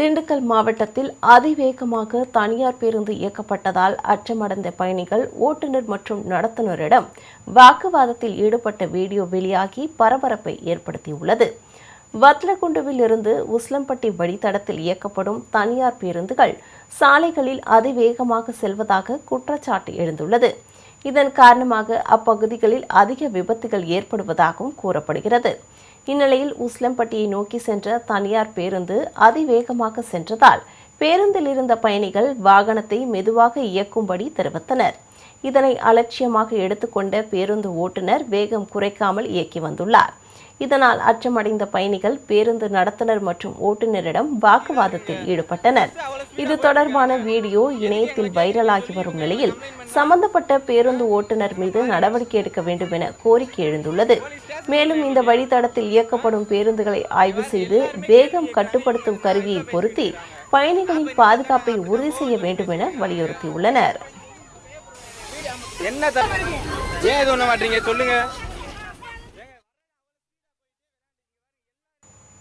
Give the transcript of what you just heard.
திண்டுக்கல் மாவட்டத்தில் அதிவேகமாக தனியார் பேருந்து இயக்கப்பட்டதால் அச்சமடைந்த பயணிகள் ஓட்டுநர் மற்றும் நடத்துனரிடம் வாக்குவாதத்தில் ஈடுபட்ட வீடியோ வெளியாகி பரபரப்பை ஏற்படுத்தியுள்ளது. வத்லகுண்டுவில் இருந்து உஸ்லம்பட்டி வழித்தடத்தில் இயக்கப்படும் தனியார் பேருந்துகள் சாலைகளில் அதிவேகமாக செல்வதாக குற்றச்சாட்டு எழுந்துள்ளது. இதன் காரணமாக அப்பகுதிகளில் அதிக விபத்துகள் ஏற்படுவதாகவும் கூறப்படுகிறது. இந்நிலையில் உஸ்லம்பட்டியை நோக்கி சென்ற தனியார் பேருந்து அதிவேகமாக சென்றதால் பேருந்தில் இருந்த பயணிகள் வாகனத்தை மெதுவாக இயக்கும்படி தெரிவித்தனர். இதனை அலட்சியமாக எடுத்துக்கொண்ட பேருந்து ஓட்டுநர் வேகம் குறைக்காமல் இயக்கி வந்துள்ளார். இதனால் அச்சமடைந்த பயணிகள் பேருந்து நடத்துனர் மற்றும் ஓட்டுநரிடம் வாக்குவாதத்தில் ஈடுபட்டனர். இது தொடர்பான வீடியோ இணையத்தில் வைரலாகி வரும் நிலையில் சம்பந்தப்பட்ட பேருந்து ஓட்டுநர் மீது நடவடிக்கை எடுக்க வேண்டும் என கோரிக்கை எழுந்துள்ளது. மேலும் இந்த வழித்தடத்தில் இயக்கப்படும் பேருந்துகளை ஆய்வு செய்து வேகம் கட்டுப்படுத்தும் கருவியை பொருத்தி பயணிகளின் பாதுகாப்பை உறுதி செய்ய வேண்டும் என வலியுறுத்தியுள்ளனர். என்ன சொல்லுங்க.